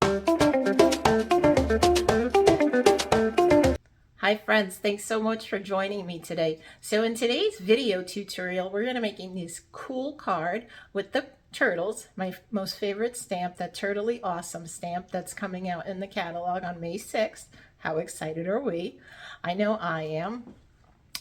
Hi friends, thanks so much for joining me today. So in today's video tutorial, we're going to making this cool card with the turtles, my most favorite stamp, that Turtley Awesome stamp that's coming out in the catalog on May 6th. How excited are we? I know I am.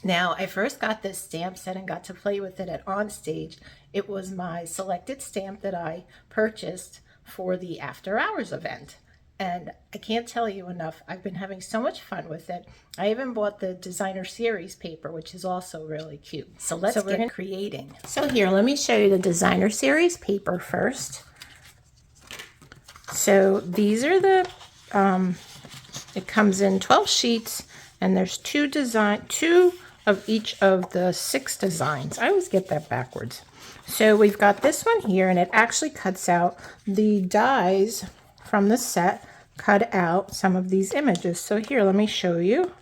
Now, I first got this stamp set and got to play with it at Onstage. It was my selected stamp that I purchased for the After Hours event. And I can't tell you enough, I've been having so much fun with it. I even bought the designer series paper, which is also really cute. So let's get creating. So here, let me show you the designer series paper first. So these are the, it comes in 12 sheets, and there's two of each of the 6 designs. I always get that backwards. So we've got this one here, and it actually cuts out the dies from the set, cut out some of these images. So here, let me show you.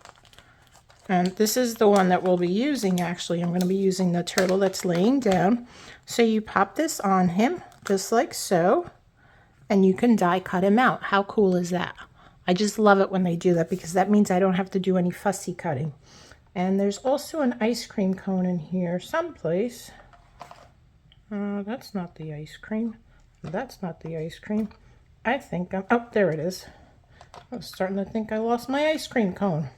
And this is the one that we'll be using. Actually, I'm going to be using the turtle that's laying down. So you pop this on him, just like so, and you can die cut him out. How cool is that? I just love it when they do that, because that means I don't have to do any fussy cutting. And there's also an ice cream cone in here someplace. That's not the ice cream. That's not the ice cream. I think oh, there it is. I was starting to think I lost my ice cream cone.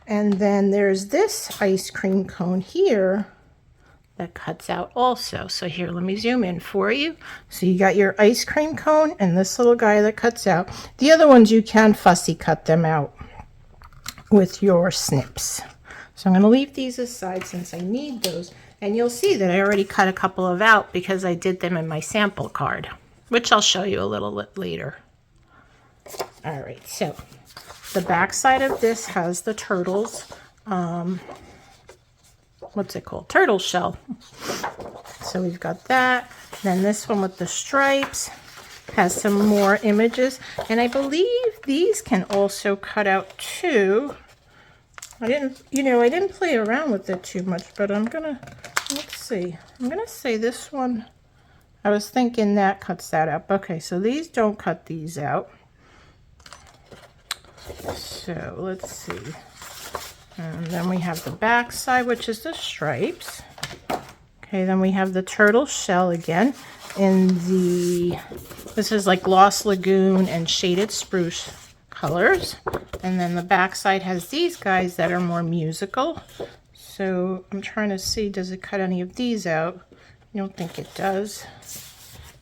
And then there's this ice cream cone here that cuts out also. So here, let me zoom in for you. So you got your ice cream cone and this little guy that cuts out. The other ones, you can fussy cut them out with your snips. So I'm going to leave these aside since I need those. And you'll see that I already cut a couple of out because I did them in my sample card, which I'll show you a little bit later. All right, so the back side of this has the turtles, what's it called? Turtle shell. So we've got that. Then this one with the stripes has some more images. And I believe these can also cut out too. I didn't play around with it too much, but let's see. I'm gonna say this one, I was thinking that cuts that out. Okay, so these don't cut these out. So let's see. And then we have the back side, which is the stripes. Okay, then we have the turtle shell again in this is like Lost Lagoon and Shaded Spruce colors. And then the back side has these guys that are more musical. So I'm trying to see, does it cut any of these out? I don't think it does.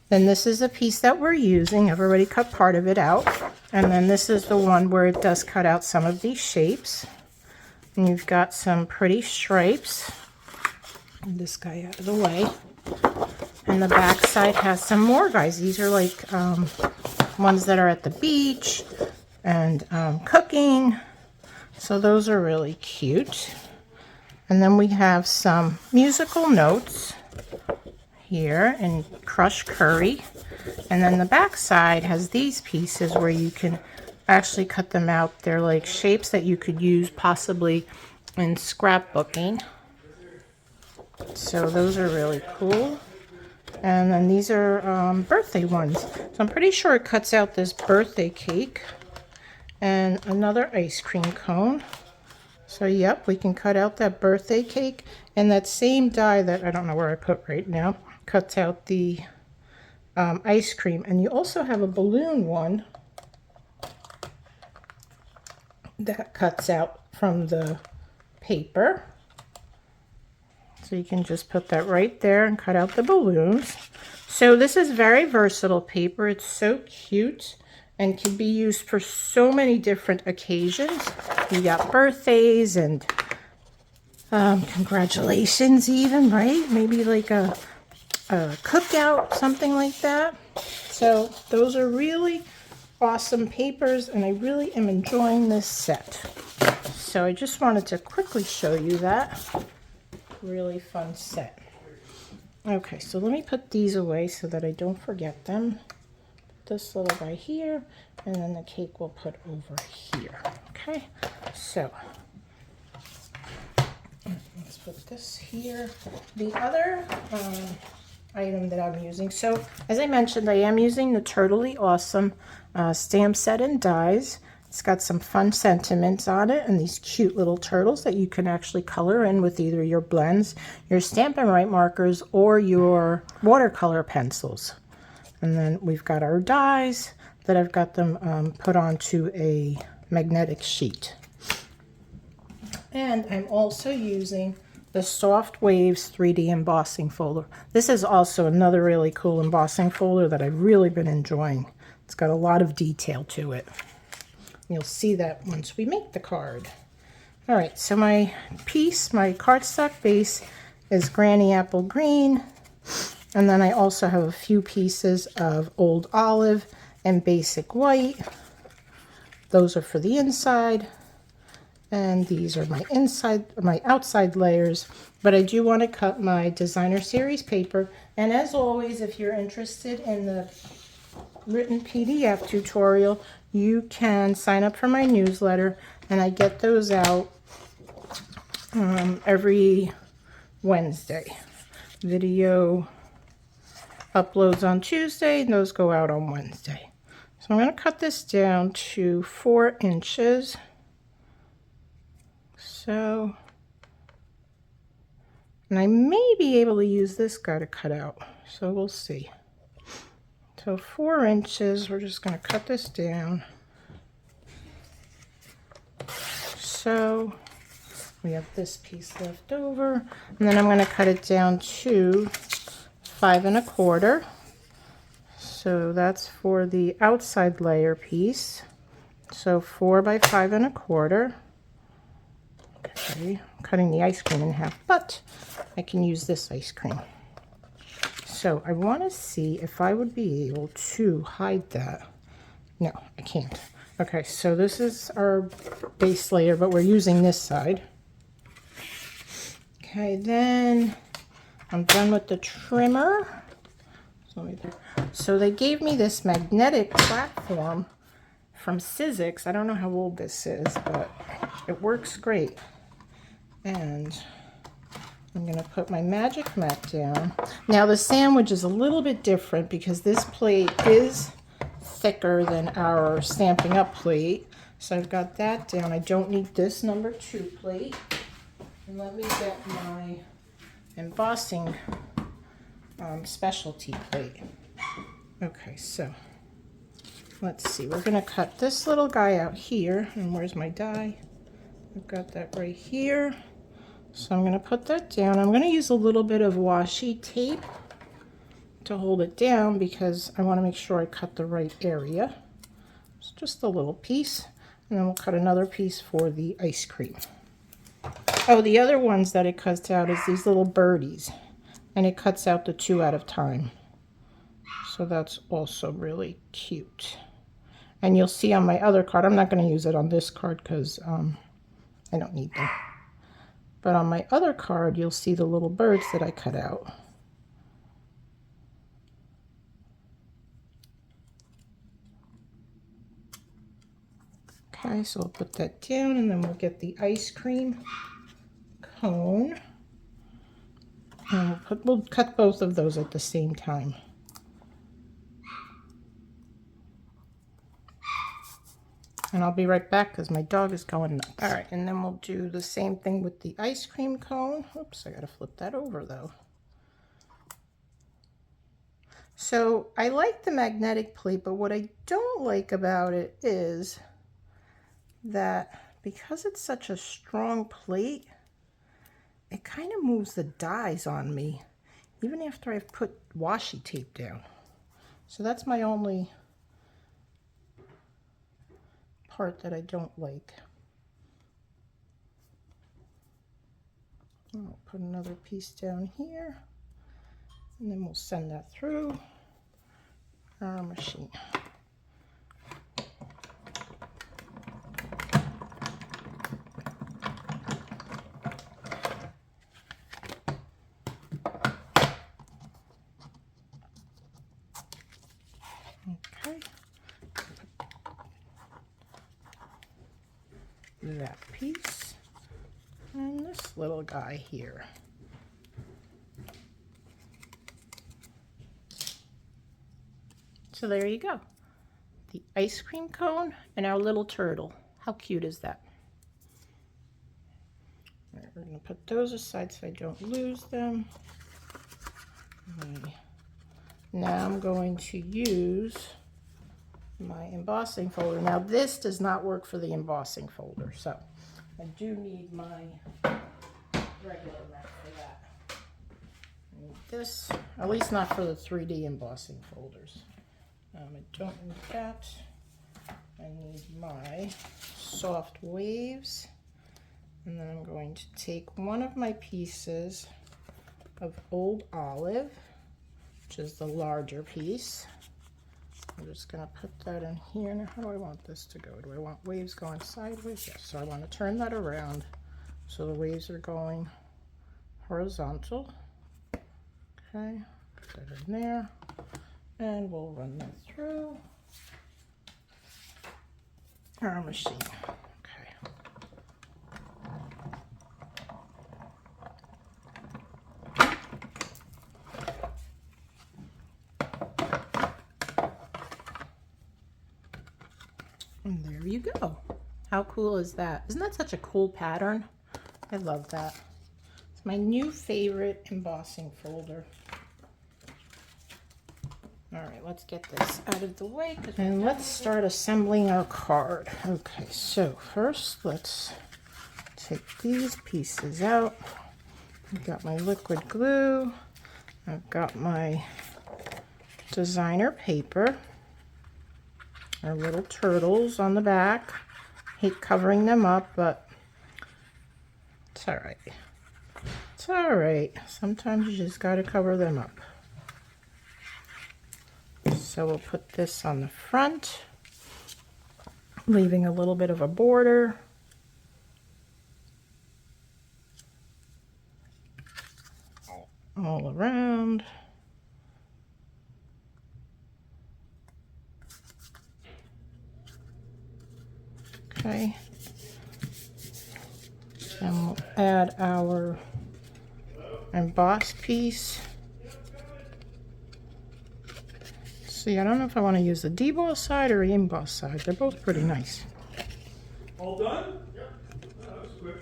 Then this is the piece that we're using. I've already cut part of it out. And then this is the one where it does cut out some of these shapes. And you've got some pretty stripes. Move this guy out of the way. And the back side has some more guys. These are like ones that are at the beach and cooking. So those are really cute. And then we have some musical notes here in crushed curry. And then the back side has these pieces where you can actually cut them out. They're like shapes that you could use possibly in scrapbooking. So those are really cool. And then these are birthday ones. So I'm pretty sure it cuts out this birthday cake and another ice cream cone. So yep, we can cut out that birthday cake, and that same die that I don't know where I put right now cuts out the ice cream. And you also have a balloon one that cuts out from the paper. So you can just put that right there and cut out the balloons. So this is very versatile paper. It's so cute and can be used for so many different occasions. You got birthdays and congratulations even, right? Maybe like a cookout, something like that. So those are really awesome papers, and I really am enjoying this set. So I just wanted to quickly show you that. Really fun set. Okay, so let me put these away so that I don't forget them. This little guy here, and then the cake we'll put over here. Okay, so let's put this here. The other item that I'm using. So as I mentioned, I am using the Turtley Awesome stamp set and dies. It's got some fun sentiments on it and these cute little turtles that you can actually color in with either your blends, your Stampin' Right markers, or your watercolor pencils. And then we've got our dies that I've got them put onto a magnetic sheet. And I'm also using the Soft Waves 3D embossing folder. This is also another really cool embossing folder that I've really been enjoying. It's got a lot of detail to it. You'll see that once we make the card. All right, so my piece, my cardstock base is Granny Apple Green. And then I also have a few pieces of Old Olive and Basic White. Those are for the inside. And these are my outside layers. But I do want to cut my designer series paper. And as always, if you're interested in the written PDF tutorial, you can sign up for my newsletter, and I get those out every Wednesday. Video uploads on Tuesday, and those go out on Wednesday. So I'm going to cut this down to 4 inches. So, and I may be able to use this guy to cut out, so we'll see. So 4 inches, we're just going to cut this down. So we have this piece left over, and then I'm going to cut it down to 5 1/4. So that's for the outside layer piece. So 4 by 5 1/4. Okay, I'm cutting the ice cream in half, but I can use this ice cream. So I want to see if I would be able to hide that. No, I can't. Okay, so this is our base layer, but we're using this side. Okay, then I'm done with the trimmer. So they gave me this magnetic platform from Sizzix. I don't know how old this is, but it works great. And I'm going to put my magic mat down. Now the sandwich is a little bit different because this plate is thicker than our Stampin' Up plate. So I've got that down. I don't need this number 2 plate. And let me get my embossing specialty plate. Okay, so let's see. We're going to cut this little guy out here. And where's my die? I've got that right here. So I'm going to put that down. I'm going to use a little bit of washi tape to hold it down because I want to make sure I cut the right area. It's just a little piece. And then we'll cut another piece for the ice cream. Oh, the other ones that it cuts out is these little birdies. And it cuts out the 2 at a time. So that's also really cute. And you'll see on my other card, I'm not going to use it on this card because I don't need them. But on my other card, you'll see the little birds that I cut out. Okay, so I'll put that down, and then we'll get the ice cream cone. And we'll cut both of those at the same time. And I'll be right back because my dog is going nuts. All right, and then we'll do the same thing with the ice cream cone. Oops, I gotta flip that over though. So I like the magnetic plate, but what I don't like about it is that because it's such a strong plate, it kind of moves the dies on me, even after I've put washi tape down. So that's my only part that I don't like. I'll put another piece down here, and then we'll send that through our machine. Okay. That piece and this little guy here. So there you go. The ice cream cone and our little turtle. How cute is that? All right, we're going to put those aside so I don't lose them. Okay. Now I'm going to use my embossing folder. Now this does not work for the embossing folder, so I do need my regular rack for that. I need this, at least not for the 3D embossing folders. I don't need that. I need my soft waves, and then I'm going to take one of my pieces of old olive, which is the larger piece. I'm just going to put that in here. Now, how do I want this to go? Do I want waves going sideways? Yes, so I want to turn that around so the waves are going horizontal. Okay, put that in there, and we'll run that through our machine. And there you go. How cool is that? Isn't that such a cool pattern? I love that. It's my new favorite embossing folder. All right, let's get this out of the way. And let's start assembling our card. Okay, so first let's take these pieces out. I've got my liquid glue. I've got my designer paper. Our little turtles on the back. Hate covering them up, but it's all right. It's all right. Sometimes you just got to cover them up. So we'll put this on the front, leaving a little bit of a border. All around. Okay. Then we'll add our embossed piece. See, I don't know if I want to use the deboss side or the emboss side. They're both pretty nice. All done? Yep. Oh, that was quick.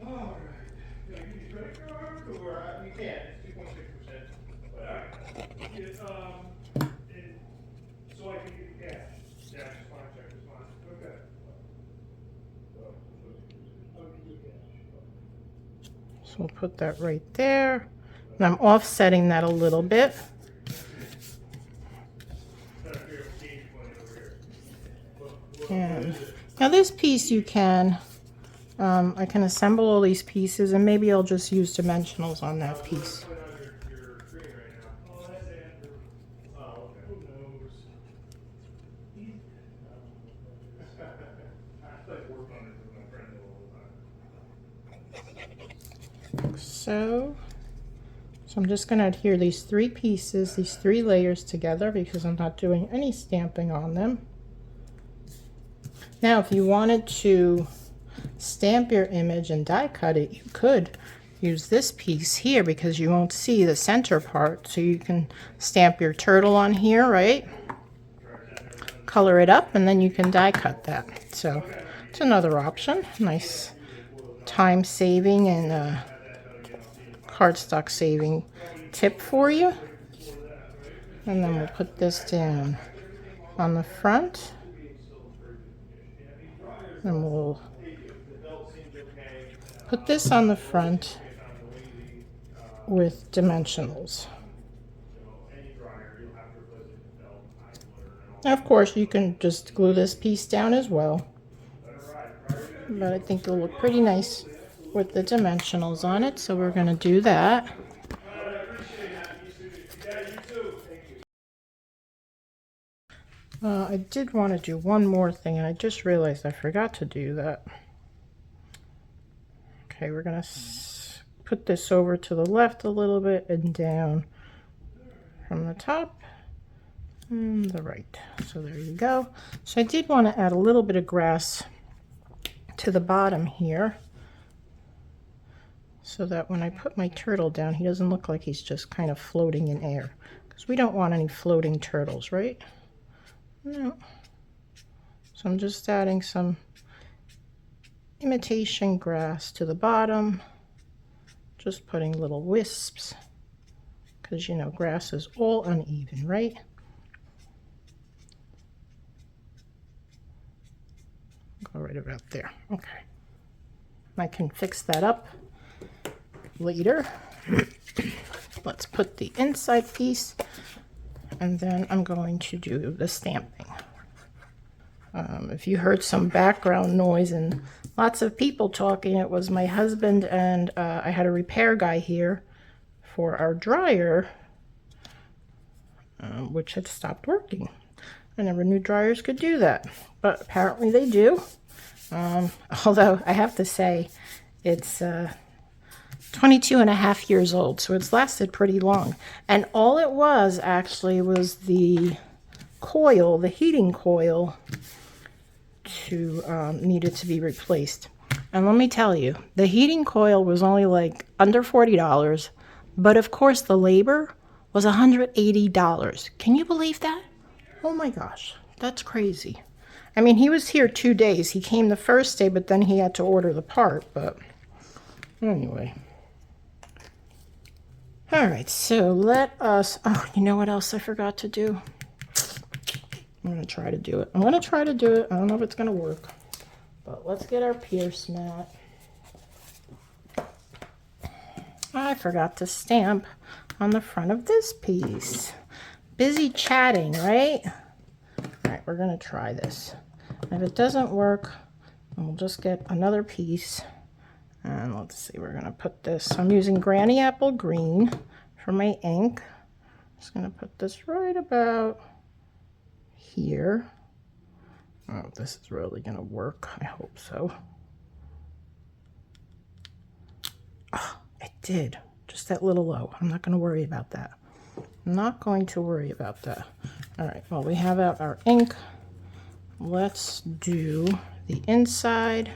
All right. Can I give you credit card or you can? It's 2.6%. But all right. It, and so I can give you cash. Cash is fine. Check is fine. Okay. I'll give you cash. So we'll put that right there. And I'm offsetting that a little bit. And now this piece you can, I can assemble all these pieces, and maybe I'll just use dimensionals on that piece. So I'm just going to adhere these three pieces, these three layers together, because I'm not doing any stamping on them. Now, if you wanted to stamp your image and die cut it, you could use this piece here because you won't see the center part. So you can stamp your turtle on here, right? Color it up, and then you can die cut that. So it's another option. Nice time saving and cardstock saving tip for you. And then we'll put this down on the front. And we'll put this on the front with dimensionals. Now, of course, you can just glue this piece down as well, but I think it'll look pretty nice with the dimensionals on it, so we're going to do that. I did want to do one more thing, and I just realized I forgot to do that. Okay, we're going to put this over to the left a little bit and down from the top and the right. So there you go. So I did want to add a little bit of grass to the bottom here, so that when I put my turtle down, he doesn't look like he's just kind of floating in air. because we don't want any floating turtles, right? No. So I'm just adding some imitation grass to the bottom, just putting little wisps, because you know grass is all uneven, right? Go right about there. Okay. I can fix that up later. Let's put the inside piece, and then I'm going to do the stamping. If you heard some background noise and lots of people talking, it was my husband, and I had a repair guy here for our dryer, which had stopped working. I never knew dryers could do that, but apparently they do. Although I have to say it's 22 and a half years old, so it's lasted pretty long. And all it was actually was the coil, the heating coil, needed to be replaced. And let me tell you, the heating coil was only like under $40, but of course the labor was $180. Can you believe that? Oh my gosh, that's crazy. I mean, he was here 2 days. He came the first day, but then he had to order the part. But anyway. All right, so let us, oh, you know what else I forgot to do? I'm going to try to do it. I'm going to try to do it. I don't know if it's going to work. But let's get our pierce mat. I forgot to stamp on the front of this piece. Busy chatting, right? All right, we're going to try this. If it doesn't work, then we'll just get another piece. And let's see, we're going to put this. I'm using Granny Apple Green for my ink. Just going to put this right about here. Oh, this is really going to work. I hope so. Oh, it did. Just that little low. I'm not going to worry about that. I'm not going to worry about that. All right, well, we have out our ink. Let's do the inside.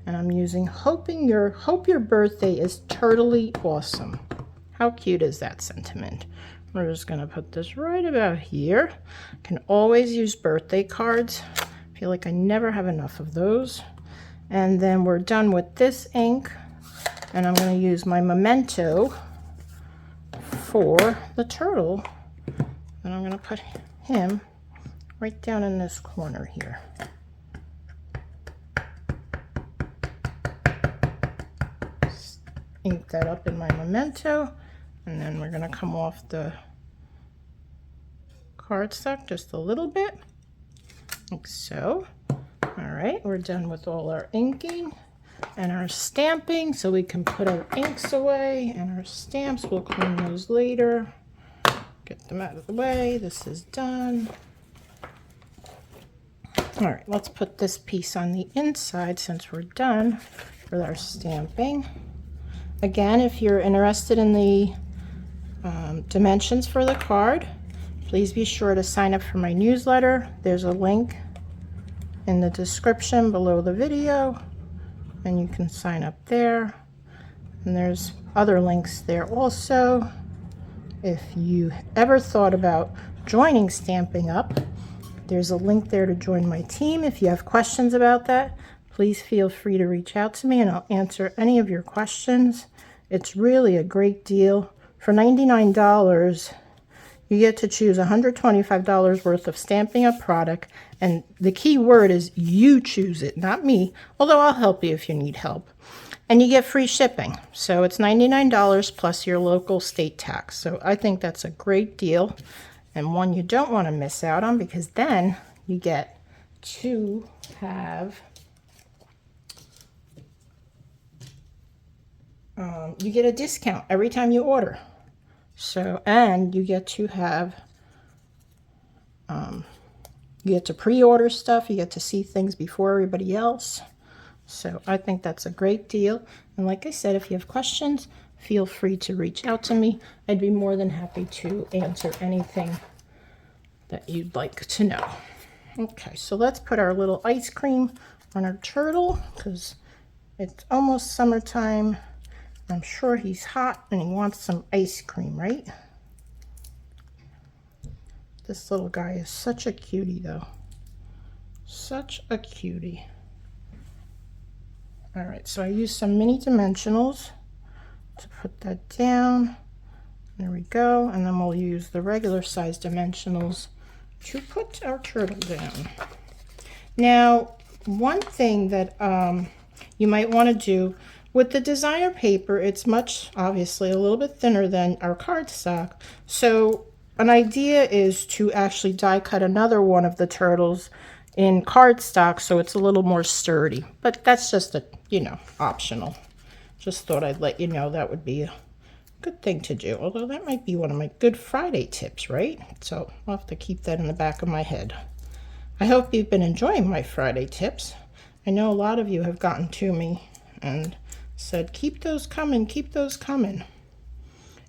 And I'm using Hope Your Birthday is Turtly Awesome. How cute is that sentiment? We're just going to put this right about here. Can always use birthday cards. I feel like I never have enough of those. And then we're done with this ink. And I'm going to use my Memento for the turtle. And I'm going to put him right down in this corner here. Ink that up in my Memento, and then we're going to come off the cardstock just a little bit, like so. All right, we're done with all our inking and our stamping, so we can put our inks away and our stamps. We'll clean those later. Get them out of the way. This is done. All right, let's put this piece on the inside since we're done with our stamping. Again, if you're interested in the dimensions for the card, please be sure to sign up for my newsletter. There's a link in the description below the video, and you can sign up there. And there's other links there also. If you ever thought about joining Stampin' Up, there's a link there to join my team. If you have questions about that, please feel free to reach out to me and I'll answer any of your questions. It's really a great deal. For $99, you get to choose $125 worth of Stampin' Up product. And the key word is you choose it, not me, although I'll help you if you need help. And you get free shipping. So it's $99 plus your local state tax. So I think that's a great deal and one you don't want to miss out on, because then you get to have you get a discount every time you order. So, and you get to have you get to pre-order stuff, you get to see things before everybody else. So I think that's a great deal. And like I said, if you have questions, feel free to reach out to me. I'd be more than happy to answer anything that you'd like to know. Okay, so let's put our little ice cream on our turtle, because it's almost summertime. I'm sure he's hot and he wants some ice cream, right? This little guy is such a cutie though. Such a cutie. All right, so I used some mini dimensionals to put that down. There we go. And then we'll use the regular size dimensionals to put our turtle down. Now, one thing that you might want to do with the designer paper, it's obviously a little bit thinner than our cardstock. So an idea is to actually die cut another one of the turtles in cardstock so it's a little more sturdy. But that's just optional. Just thought I'd let you know that would be a good thing to do. Although that might be one of my Good Friday tips, right? So I'll have to keep that in the back of my head. I hope you've been enjoying my Friday tips. I know a lot of you have gotten to me and said, keep those coming, keep those coming.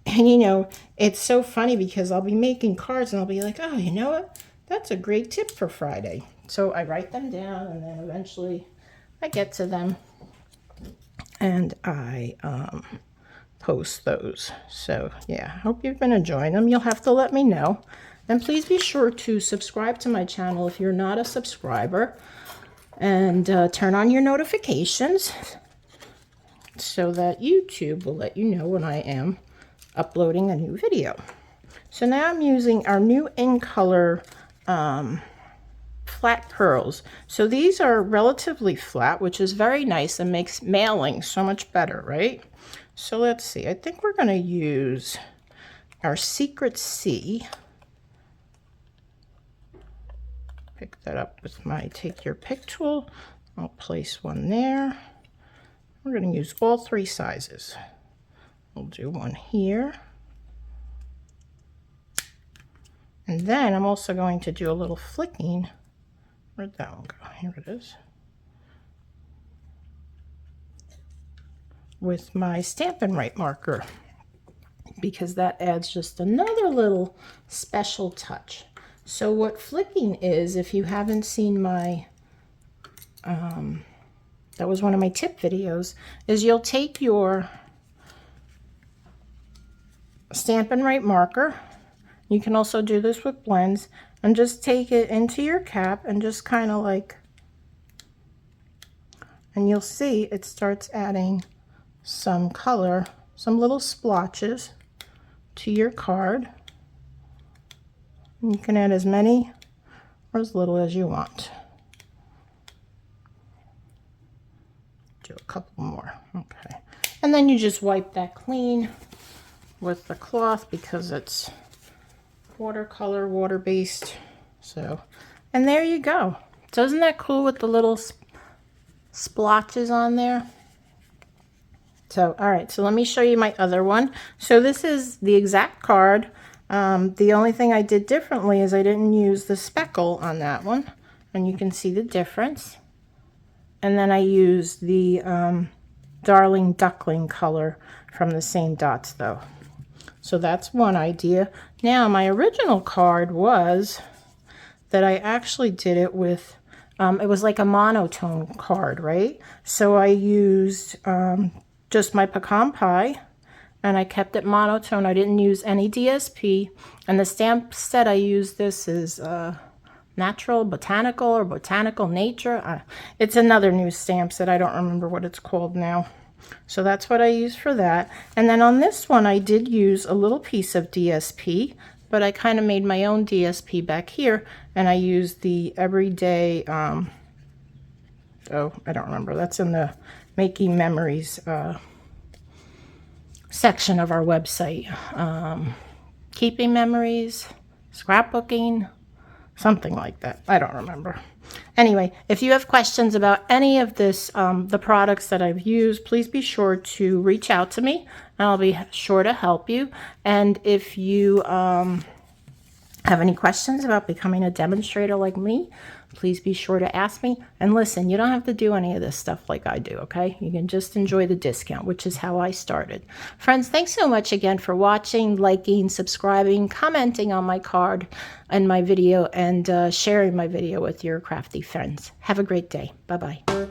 And it's so funny because I'll be making cards and I'll be like, oh, you know what? That's a great tip for Friday. So I write them down and then eventually I get to them and I post those. So yeah, I hope you've been enjoying them. You'll have to let me know. And please be sure to subscribe to my channel if you're not a subscriber, and turn on your notifications so that YouTube will let you know when I am uploading a new video. So now I'm using our new in color flat pearls. So these are relatively flat, which is very nice and makes mailing so much better, right? So let's see, I think we're going to use our Secret C. Pick that up with my Take Your Pick tool. I'll place one there. We're going to use all 3 sizes. We'll do one here. And then I'm also going to do a little flicking. Where'd that one go? Here it is. With my Stampin' Right marker, because that adds just another little special touch. So what flicking is, if you haven't seen my, that was one of my tip videos, is you'll take your Stampin' Right marker, you can also do this with blends, and just take it into your cap and just kind of like, and you'll see it starts adding some color, some little splotches to your card. You can add as many or as little as you want. Do a couple more. Okay. And then you just wipe that clean with the cloth because it's watercolor, water-based. So, and there you go. So isn't that cool with the little splotches on there? So, all right, so let me show you my other one. So this is the exact card. The only thing I did differently is I didn't use the speckle on that one, and you can see the difference. And then I used the Darling Duckling color from the same dots though. So that's one idea. Now my original card was that I actually did it with, it was like a monotone card, right? So I used just my pecan pie, and I kept it monotone. I didn't use any DSP, and the stamp set I used this is Natural Botanical or Botanical Nature. It's another new stamp set. I don't remember what it's called now. So that's what I used for that. And then on this one I did use a little piece of DSP, but I kind of made my own DSP back here, and I used the Everyday, oh, I don't remember. That's in the Making Memories section of our website. Keeping memories, scrapbooking, something like that. I don't remember. Anyway, if you have questions about any of this, the products that I've used, please be sure to reach out to me and I'll be sure to help you. And if you have any questions about becoming a demonstrator like me, please be sure to ask me. And listen, you don't have to do any of this stuff like I do, okay? You can just enjoy the discount, which is how I started. Friends, thanks so much again for watching, liking, subscribing, commenting on my card and my video, and sharing my video with your crafty friends. Have a great day. Bye-bye.